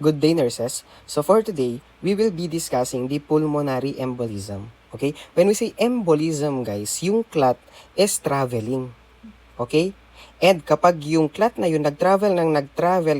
Good day, nurses. So for today, we will be discussing the pulmonary embolism. Okay? When we say embolism, guys, yung clot is traveling. Okay? And kapag yung clot na yun nag-travel,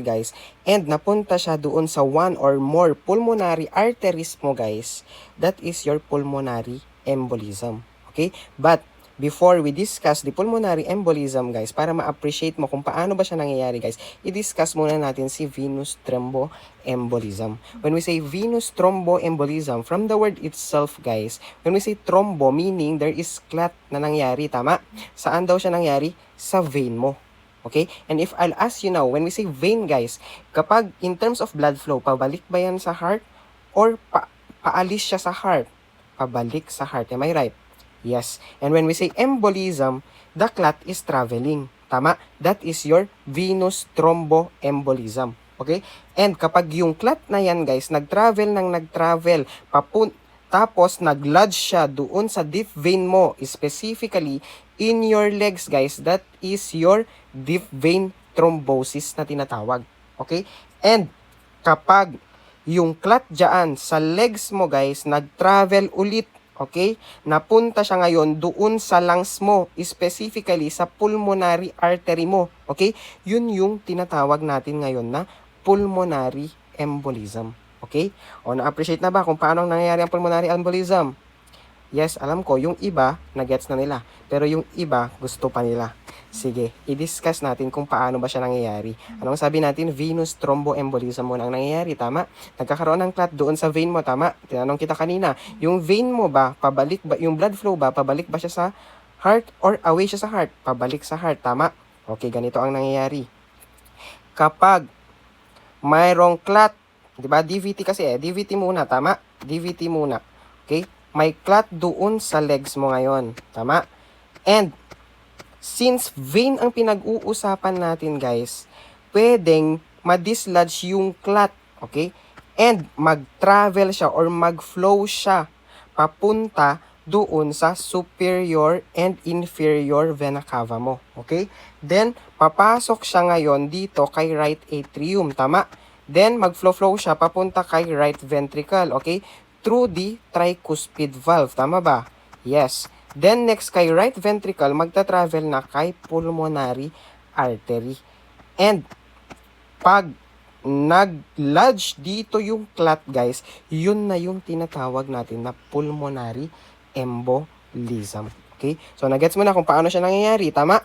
guys, and napunta siya doon sa one or more pulmonary arteries mo, guys, that is your pulmonary embolism. Okay? But before we discuss the pulmonary embolism, guys, para ma-appreciate mo kung paano ba siya nangyayari, guys, i-discuss muna natin si venous thromboembolism. When we say venous thromboembolism, from the word itself, guys, when we say thrombo, meaning there is clot na nangyari, tama? Saan daw siya nangyari? Sa vein mo. Okay? And if I'll ask you now, when we say vein, guys, kapag in terms of blood flow, pabalik ba yan sa heart? Or paalis siya sa heart? Pabalik sa heart. Am I right? Yes. And when we say embolism, the clot is traveling. Tama? That is your venous thromboembolism. Okay? And kapag yung clot na yan, guys, nag-travel, tapos nag-lodge siya doon sa deep vein mo, specifically in your legs, guys, that is your deep vein thrombosis na tinatawag. Okay? And kapag yung clot dyan sa legs mo, guys, nag-travel ulit, okay? Napunta siya ngayon doon sa lungs mo, specifically sa pulmonary artery mo. Okay? Yun yung tinatawag natin ngayon na pulmonary embolism. Okay? O na-appreciate na ba kung paano nangyayari ang pulmonary embolism? Yes, alam ko, yung iba, na-gets na nila. Pero yung iba, gusto pa nila. Sige, i-discuss natin kung paano ba siya nangyayari. Anong sabi natin? Venous thromboembolism muna ang nangyayari, tama? Nagkakaroon ng clot doon sa vein mo, tama? Tinanong kita kanina, yung vein mo ba, pabalik ba, yung blood flow ba, pabalik ba siya sa heart or away siya sa heart? Pabalik sa heart, tama? Okay, ganito ang nangyayari. Kapag mayroong clot, di ba? DVT kasi DVT muna, tama? DVT muna. Okay? May clot doon sa legs mo ngayon, tama? And since vein ang pinag-uusapan natin, guys, pwedeng ma-dislodge yung clot, okay? And mag-travel siya or mag-flow siya papunta doon sa superior and inferior vena cava mo, okay? Then, papasok siya ngayon dito kay right atrium, tama? Then, mag-flow siya papunta kay right ventricle, okay? Through the tricuspid valve, tama ba? Yes. Then, next kay right ventricle, magta-travel na kay pulmonary artery. And, pag nag-lodge dito yung clot, guys, yun na yung tinatawag natin na pulmonary embolism. Okay? So, nagets mo na kung paano siya nangyayari, tama?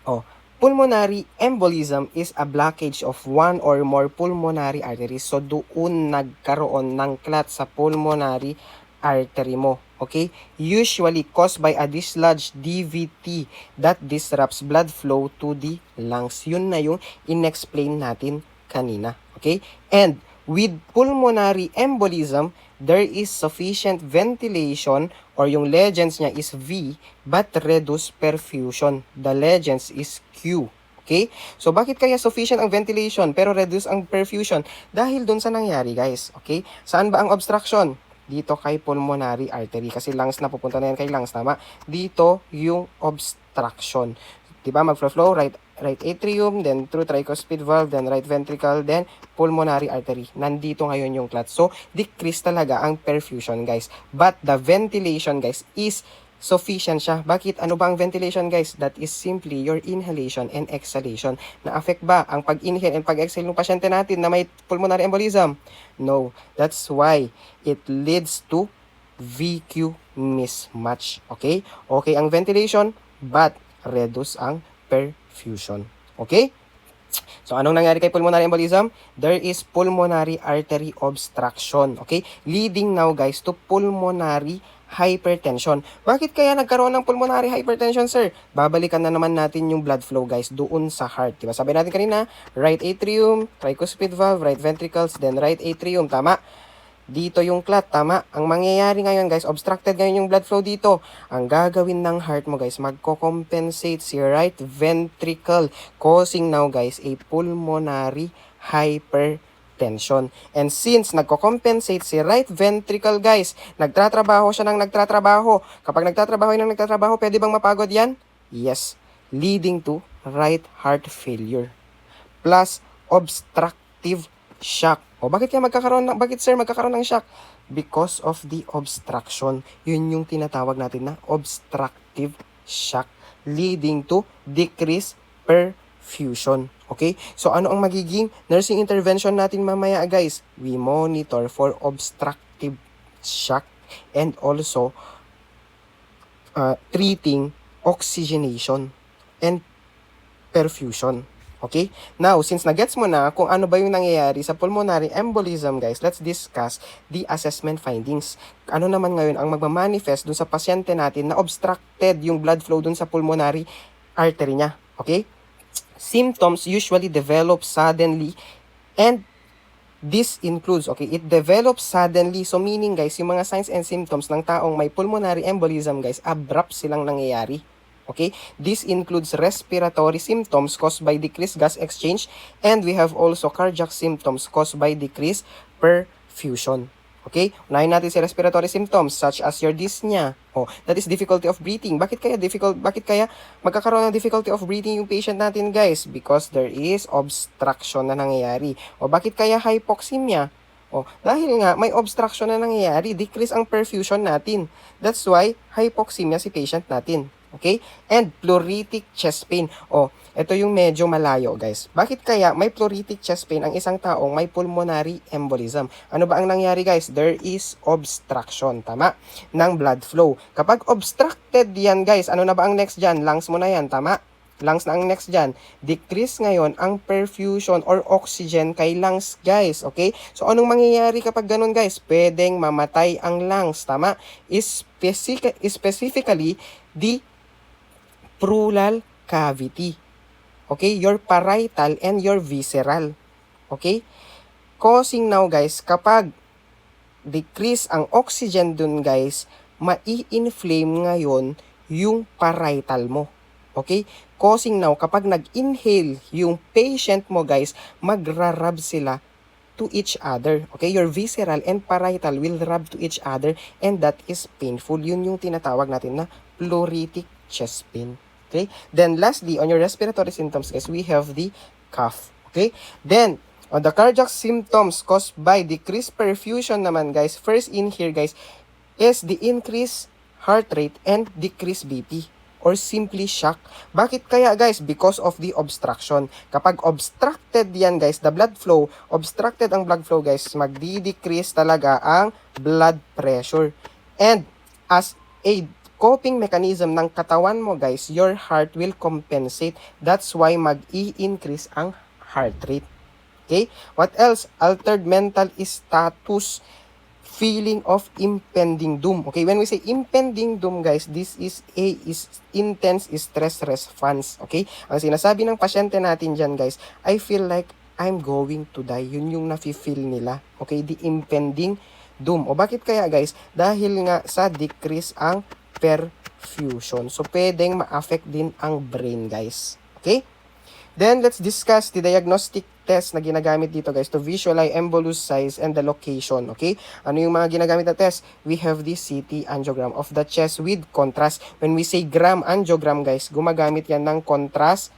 Oh, pulmonary embolism is a blockage of one or more pulmonary arteries. So, doon nagkaroon ng clot sa pulmonary artery mo. Okay? Usually caused by a dislodged DVT that disrupts blood flow to the lungs. Yun na yung in-explain natin kanina. Okay? And with pulmonary embolism, there is sufficient ventilation or yung legends niya is V but reduced perfusion. The legends is Q. Okay? So, bakit kaya sufficient ang ventilation pero reduce ang perfusion? Dahil dun sa nangyari, guys. Okay? Saan ba ang obstruction? Dito kay pulmonary artery. Kasi lungs na, pupunta na yan kay lungs, tama? Dito yung obstruction. Diba? Mag-flow, right atrium, then through tricuspid valve, then right ventricle, then pulmonary artery. Nandito ngayon yung clot. So, decrease talaga ang perfusion, guys. But the ventilation, guys, is sufficient siya. Bakit? Ano ba ang ventilation, guys? That is simply your inhalation and exhalation. Na-affect ba ang pag-inhale and pag-exhale ng pasyente natin na may pulmonary embolism? No. That's why it leads to VQ mismatch. Okay? Okay ang ventilation, but reduce ang perfusion. Okay? So, anong nangyari kay pulmonary embolism? There is pulmonary artery obstruction. Okay? Leading now, guys, to pulmonary hypertension. Bakit kaya nagkaroon ng pulmonary hypertension, sir? Babalikan na naman natin yung blood flow, guys, doon sa heart. Diba? Sabi natin kanina, right atrium, tricuspid valve, right ventricles, then right atrium. Tama? Dito yung clot, tama? Ang mangyayari ngayon, guys, obstructed ngayon yung blood flow dito. Ang gagawin ng heart mo, guys, magko-compensate si right ventricle, causing now, guys, a pulmonary hypertension. And since nagko-compensate si right ventricle, guys, nagtatrabaho siya ng nagtatrabaho. Kapag nagtatrabaho, pwede bang mapagod yan? Yes. Leading to right heart failure. Plus obstructive shock. O bakit sir magkakaroon ng shock? Because of the obstruction. Yun yung tinatawag natin na obstructive shock leading to decreased perfusion. Okay? So ano ang magiging nursing intervention natin mamaya guys? We monitor for obstructive shock and also treating oxygenation and perfusion. Okay? Now, since na-gets mo na kung ano ba yung nangyayari sa pulmonary embolism, guys, let's discuss the assessment findings. Ano naman ngayon ang magmamanifest dun sa pasyente natin na obstructed yung blood flow dun sa pulmonary artery niya. Okay? Symptoms usually develop suddenly and this includes, okay, it develops suddenly. So, meaning, guys, yung mga signs and symptoms ng taong may pulmonary embolism, guys, abrupt silang nangyayari. Okay? This includes respiratory symptoms caused by decreased gas exchange, and we have also cardiac symptoms caused by decreased perfusion. Okay? Unahin natin si respiratory symptoms such as your dyspnea. That is difficulty of breathing. Bakit kaya magkakaroon ng difficulty of breathing yung patient natin, guys? Because there is obstruction na nangyayari. Bakit kaya hypoxemia? Dahil nga may obstruction na nangyayari, decrease ang perfusion natin. That's why hypoxemia si patient natin. Okay? And pleuritic chest pain. Ito yung medyo malayo, guys. Bakit kaya may pleuritic chest pain ang isang taong may pulmonary embolism? Ano ba ang nangyari, guys? There is obstruction, tama? Ng blood flow. Kapag obstructed yan, guys, ano na ba ang next dyan? Lungs mo na yan, tama? Lungs na ang next dyan. Decrease ngayon ang perfusion or oxygen kay lungs, guys. Okay? So, anong mangyayari kapag ganun, guys? Pwedeng mamatay ang lungs, tama? Specifically, the pleural cavity. Okay? Your parietal and your visceral. Okay? Causing now, guys, kapag decrease ang oxygen dun, guys, mai-inflame ngayon yung parietal mo. Okay? Causing now, kapag nag-inhale yung patient mo, guys, magra-rub sila to each other. Okay? Your visceral and parietal will rub to each other and that is painful. Yun yung tinatawag natin na pleuritic chest pain. Okay? Then lastly, on your respiratory symptoms, guys, we have the cough. Okay? Then, on the cardiac symptoms caused by decreased perfusion naman, guys, first in here, guys, is the increased heart rate and decreased BP or simply shock. Bakit kaya, guys? Because of the obstruction. Kapag obstructed yan, guys, the blood flow, obstructed ang blood flow, guys, magdi-decrease talaga ang blood pressure. And as a coping mechanism ng katawan mo, guys, your heart will compensate. That's why mag-i-increase ang heart rate. Okay? What else? Altered mental status, feeling of impending doom. Okay? When we say impending doom, guys, this is intense stress response. Okay? Ang sinasabi ng pasyente natin dyan, guys, I feel like I'm going to die. Yun yung nafe-feel nila. Okay? The impending doom. Bakit kaya, guys? Dahil nga sa decrease ang perfusion. So, pwedeng ma-affect din ang brain, guys. Okay? Then, let's discuss the diagnostic test na ginagamit dito, guys, to visualize embolus size and the location. Okay? Ano yung mga ginagamit na test? We have the CT angiogram of the chest with contrast. When we say gram angiogram, guys, gumagamit yan ng contrast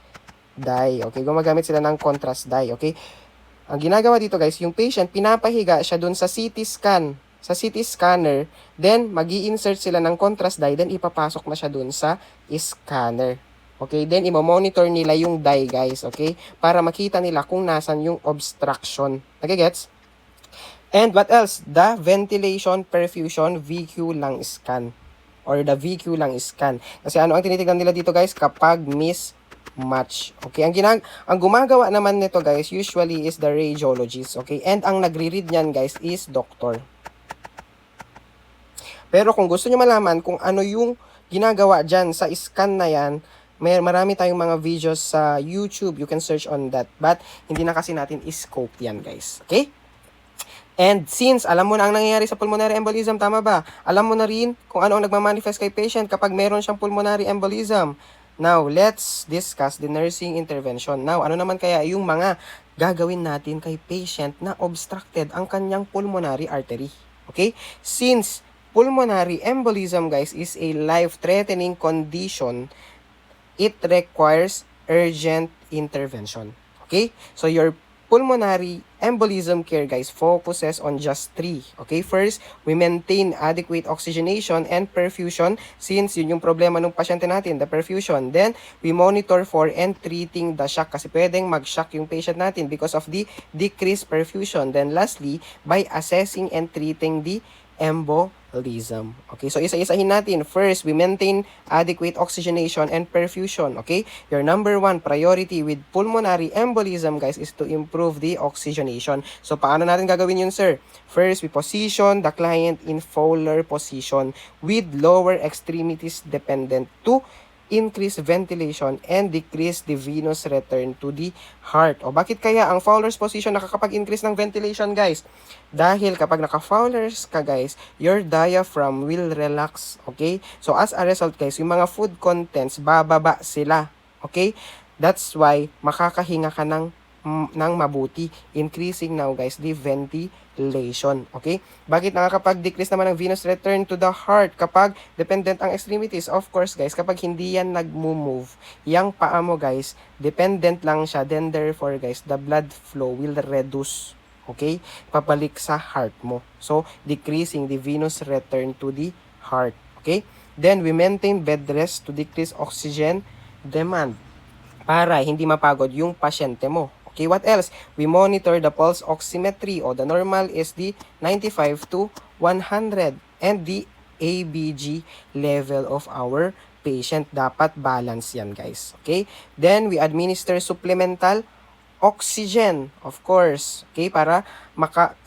dye. Okay? Gumagamit sila ng contrast dye. Okay? Ang ginagawa dito, guys, yung patient, pinapahiga siya dun sa CT scan, sa CT scanner, then magi-insert sila ng contrast dye, then ipapasok na siya dun sa scanner. Okay, then i-monitor nila yung dye, guys, okay? Para makita nila kung nasan yung obstruction. Nagigets? And what else? The ventilation perfusion VQ lung scan or the VQ lung scan. Kasi ano ang tinitignan nila dito, guys, kapag mismatch. Okay, ang gumagawa naman nito, guys, usually is the radiologist, okay? And ang nagre-read niyan, guys, is doctor. Pero kung gusto niyo malaman kung ano yung ginagawa dyan sa scan na yan, marami tayong mga videos sa YouTube. You can search on that. But, hindi na kasi natin i-scope yan, guys. Okay? And since alam mo na ang nangyayari sa pulmonary embolism, tama ba? Alam mo na rin kung ano ang nagmamanifest kay patient kapag meron siyang pulmonary embolism. Now, let's discuss the nursing intervention. Now, ano naman kaya yung mga gagawin natin kay patient na obstructed ang kanyang pulmonary artery? Okay? Since pulmonary embolism, guys, is a life-threatening condition, it requires urgent intervention. Okay? So, your pulmonary embolism care, guys, focuses on just three. Okay, first, we maintain adequate oxygenation and perfusion since yun yung problema ng pasyente natin, the perfusion. Then, we monitor for and treating the shock kasi pwedeng mag-shock yung patient natin because of the decreased perfusion. Then, lastly, by assessing and treating the embolism. Okay, so isa-isahin natin. First, we maintain adequate oxygenation and perfusion. Okay, your number one priority with pulmonary embolism, guys, is to improve the oxygenation. So, paano natin gagawin yun, sir? First, we position the client in Fowler position with lower extremities dependent to increase ventilation and decrease the venous return to the heart. O bakit kaya ang Fowler's position nakakapag-increase ng ventilation, guys? Dahil kapag naka-Fowler's ka, guys, your diaphragm will relax. Okay? So as a result, guys, yung mga food contents, bababa sila. Okay? That's why makakahinga ka ng mabuti. Increasing now, guys, the ventilation. Okay? Bakit nakakapag-decrease naman ang venous return to the heart kapag dependent ang extremities? Of course, guys, kapag hindi yan nag-move, yung paa mo, guys, dependent lang siya. Then, therefore, guys, the blood flow will reduce. Okay? Papalik sa heart mo. So, decreasing the venous return to the heart. Okay? Then, we maintain bed rest to decrease oxygen demand para hindi mapagod yung pasyente mo. Okay, what else? We monitor the pulse oximetry o the normal is the 95 to 100 and the ABG level of our patient. Dapat balance yan, guys. Okay? Then, we administer supplemental oxygen, of course. Okay? Para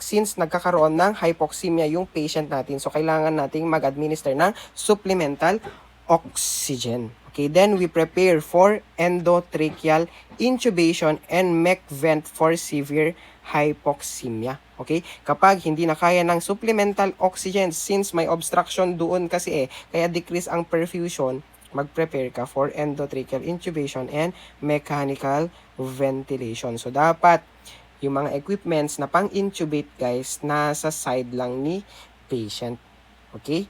since nagkakaroon ng hypoxemia yung patient natin, so kailangan nating mag-administer ng supplemental oxygen. Okay, then we prepare for endotracheal intubation and MEC vent for severe hypoxemia. Okay, kapag hindi na kaya ng supplemental oxygen since may obstruction doon kasi kaya decrease ang perfusion, mag-prepare ka for endotracheal intubation and mechanical ventilation. So, dapat yung mga equipments na pang-intubate, guys, nasa side lang ni patient. Okay?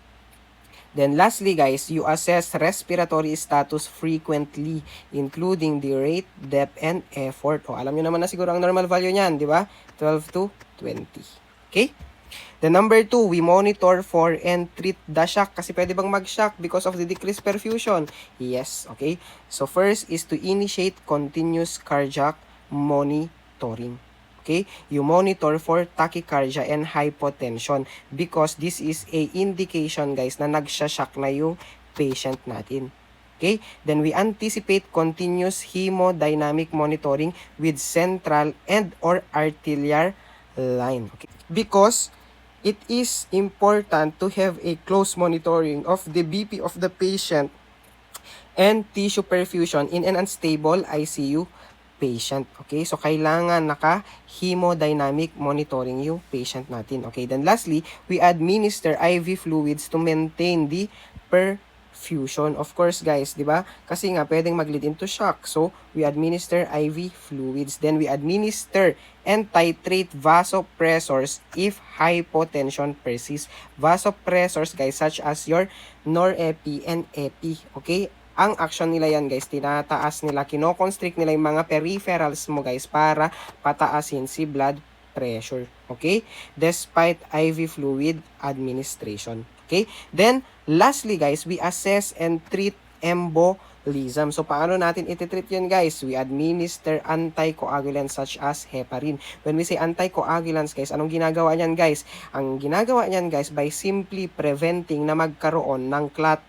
Then lastly, guys, you assess respiratory status frequently, including the rate, depth, and effort. O, alam nyo naman na siguro ang normal value niyan, di ba? 12 to 20. Okay? The number 2, we monitor for and treat the shock. Kasi pwede bang mag-shock because of the decreased perfusion? Yes, okay? So first is to initiate continuous cardiac monitoring. Okay? You monitor for tachycardia and hypotension because this is a indication, guys, na nagsha-shock na yung patient natin. Okay? Then we anticipate continuous hemodynamic monitoring with central and or arterial line. Okay? Because it is important to have a close monitoring of the BP of the patient and tissue perfusion in an unstable ICU patient. Okay? So, kailangan naka-hemodynamic monitoring yung patient natin. Okay? Then, lastly, we administer IV fluids to maintain the perfusion. Of course, guys, di ba? Kasi nga, pwedeng mag-lead into shock. So, we administer IV fluids. Then, we administer and titrate vasopressors if hypotension persists. Vasopressors, guys, such as your norepi and epi. Okay? Ang action nila yan, guys, tinataas nila, kinoconstrict nila yung mga peripherals mo, guys, para pataasin si blood pressure. Okay? Despite IV fluid administration. Okay? Then, lastly, guys, we assess and treat embolism. So, paano natin iti-treat yun, guys? We administer anticoagulants such as heparin. When we say anticoagulants, guys, anong ginagawa niyan, guys? Ang ginagawa niyan, guys, by simply preventing na magkaroon ng clot.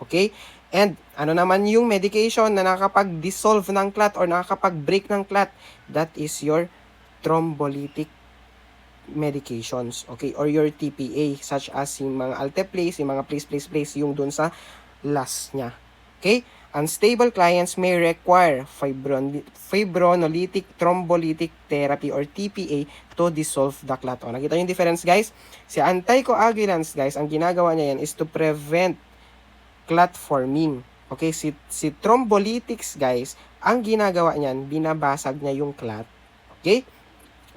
Okay? And ano naman yung medication na nakakapag-dissolve ng clot or nakakapag-break ng clot? That is your thrombolytic medications, okay? Or your TPA, such as yung mga alteplase, yung mga place, yung dun sa last niya. Okay? Unstable clients may require fibrinolytic thrombolytic therapy or TPA to dissolve the clot. O, nakita yung difference, guys? Si anticoagulants, guys, ang ginagawa niya yan is to prevent clot forming. Okay, si thrombolytics, guys, ang ginagawa niyan, binabasag niya yung clot. Okay?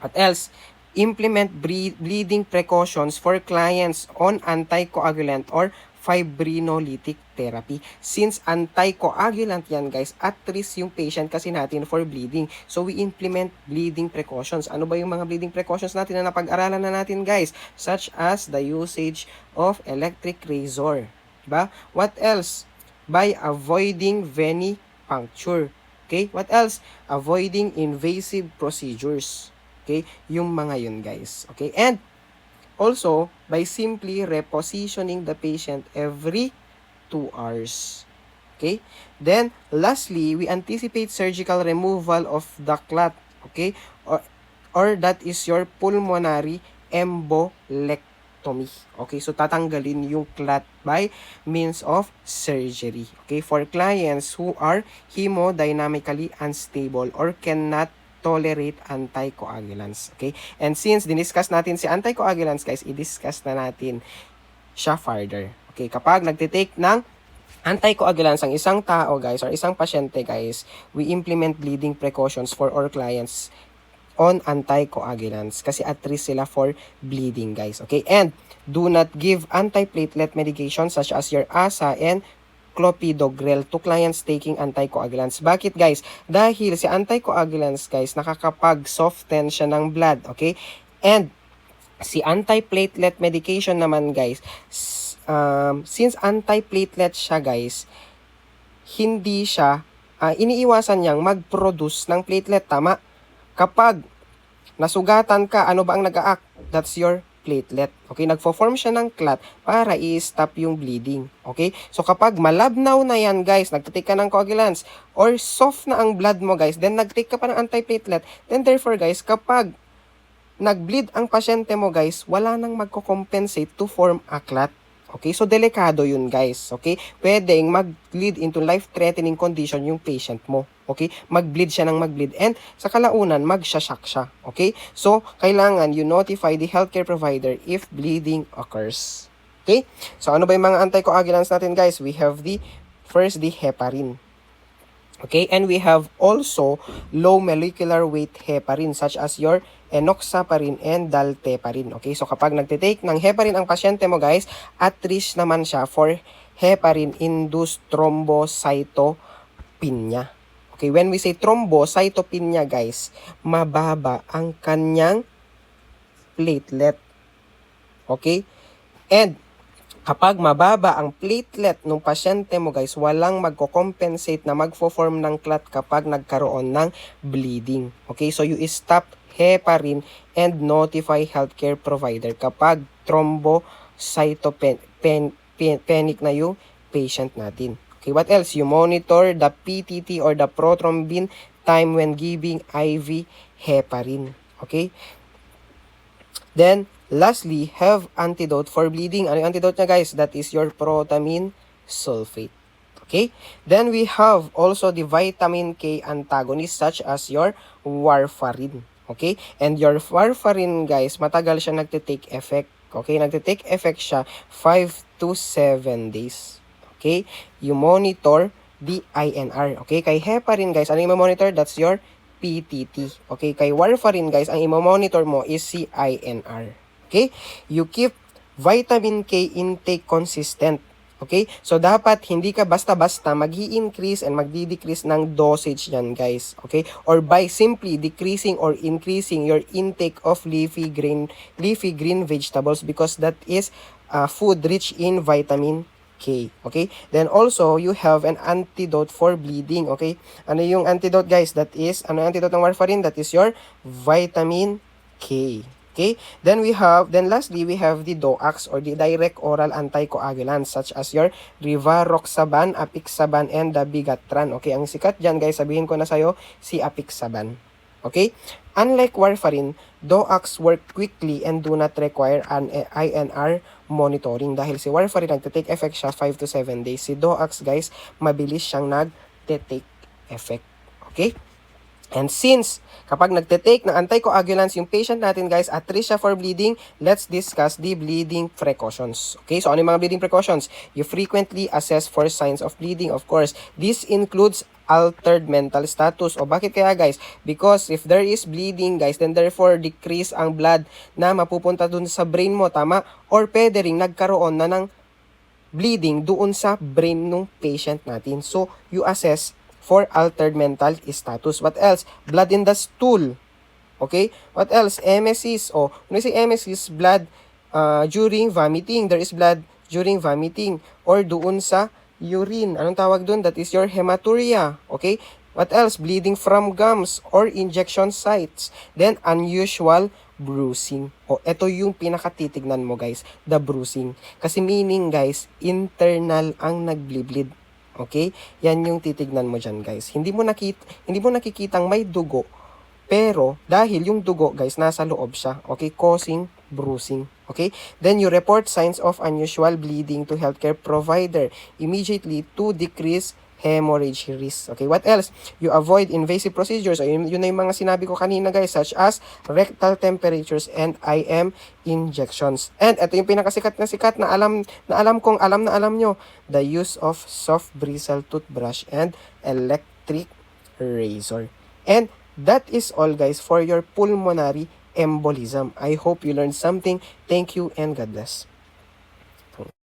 What else? Implement bleeding precautions for clients on anticoagulant or fibrinolytic therapy. Since anticoagulant yan guys, at risk yung patient kasi natin for bleeding. So we implement bleeding precautions. Ano ba yung mga bleeding precautions natin na napag-aralan na natin guys? Such as the usage of electric razor. Diba? What else? By avoiding venipuncture. Okay? What else? Avoiding invasive procedures. Okay? Yung mga yun guys. Okay? And also, by simply repositioning the patient every 2 hours. Okay? Then, lastly, we anticipate surgical removal of the clot. Okay? Or that is your pulmonary embolectomy. Okay? So, tatanggalin yung clot by means of surgery. Okay? For clients who are hemodynamically unstable or cannot tolerate anticoagulants. Okay? And since diniscuss natin si anticoagulants, guys, i-discuss na natin siya further. Okay? Kapag nagtitake ng anticoagulants ang isang tao, guys, or isang pasyente, guys, we implement bleeding precautions for our clients on anticoagulants kasi at risk sila for bleeding, guys. Okay? And do not give antiplatelet medication such as your ASA and clopidogrel to clients taking anticoagulants. Bakit guys? Dahil si anticoagulants guys, nakakapag-soften siya ng blood, okay? And si antiplatelet medication naman guys, since antiplatelet siya guys, hindi siya, iniiwasan niyang mag-produce ng platelet, tama? Kapag nasugatan ka, ano ba ang nag-a-act? That's your platelet. Okay, nagfo-form siya ng clot para i-stop yung bleeding. Okay? So kapag malabnaw na yan, guys, nagtitake ka ng coagulants or soft na ang blood mo, guys, then nagtake ka pa ng antiplatelet, then therefore, guys, kapag nag-bleed ang pasyente mo, guys, wala nang magko-compensate to form a clot. Okay? So delikado yun, guys. Okay? Pwedeng mag-lead into life-threatening condition yung patient mo. Okay? Mag-bleed siya ng mag-bleed. And sa kalaunan, mag-shock siya. Okay? So, kailangan you notify the healthcare provider if bleeding occurs. Okay? So, ano ba yung mga anticoagulants natin, guys? We have the heparin. Okay? And we have also low molecular weight heparin such as your enoxaparin and dalteparin. Okay? So, kapag nagtitake ng heparin ang pasyente mo, guys, at risk naman siya for heparin-induced thrombocytopenia. Okay, when we say thrombocytopenia, guys, mababa ang kanyang platelet. Okay? And kapag mababa ang platelet ng pasyente mo, guys, walang magko-compensate na magfo-form ng clot kapag nagkaroon ng bleeding. Okay? So you stop heparin and notify healthcare provider kapag thrombocytopenic na yung patient natin. Okay, what else? You monitor the PTT or the prothrombin time when giving IV heparin. Okay? Then, lastly, have antidote for bleeding. Ano yung antidote niya, guys? That is your protamine sulfate. Okay? Then, we have also the vitamin K antagonist such as your warfarin. Okay? And your warfarin, guys, matagal siya nagtitake effect. Okay? Nagtitake effect siya 5 to 7 days. Okay? You monitor the INR. Okay? Kay heparin, guys, ano yung monitor? That's your PTT. Okay? Kay warfarin, guys, ang i-monitor mo is si INR. Okay? You keep vitamin K intake consistent. Okay? So, dapat hindi ka basta-basta mag-i-increase and magdi-decrease ng dosage yan, guys. Okay? Or by simply decreasing or increasing your intake of leafy green vegetables because that is food rich in vitamin K. Okay? Then also, you have an antidote for bleeding. Okay? Ano yung antidote, guys? That is, ano yung antidote ng warfarin? That is your vitamin K. Okay? Then lastly, we have the DOACs or the direct oral anticoagulants such as your rivaroxaban, apixaban, and dabigatran. Okay? Ang sikat dyan, guys, sabihin ko na sa'yo, si apixaban. Okay? Unlike warfarin, DOACs work quickly and do not require an INR monitoring dahil si warfarin nagte-take effect siya 5 to 7 days. Si DOACs, guys, mabilis siyang nagte-take effect. Okay? And since kapag nagte-take ng anticoagulants yung patient natin, guys, at risk siya for bleeding, let's discuss the bleeding precautions. Okay? So, ano yung mga bleeding precautions? You frequently assess for signs of bleeding, of course. This includes altered mental status. O bakit kaya, guys? Because if there is bleeding, guys, then therefore decrease ang blood na mapupunta dun sa brain mo, tama? Or pwede ring nagkaroon na ng bleeding doon sa brain ng patient natin. So, you assess for altered mental status. What else? Blood in the stool. Okay? What else? Emesis. When we say emesis, blood during vomiting. There is blood during vomiting or doon sa urine. Anong tawag doon? That is your hematuria. Okay? What else? Bleeding from gums or injection sites. Then, unusual bruising. Ito yung pinakatitignan mo, guys. The bruising. Kasi meaning, guys, internal ang nagblibleed. Okay? Yan yung titignan mo dyan, guys. Hindi mo nakikitang may dugo. Pero, dahil yung dugo, guys, nasa loob siya. Okay? Causing bruising. Okay? Then, you report signs of unusual bleeding to healthcare provider immediately to decrease hemorrhage risk. Okay, what else? You avoid invasive procedures. Yun na yung mga sinabi ko kanina, guys, such as rectal temperatures and IM injections. And ito yung pinakasikat na alam nyo. The use of soft bristle toothbrush and electric razor. And that is all, guys, for your pulmonary embolism. I hope you learned something. Thank you and God bless.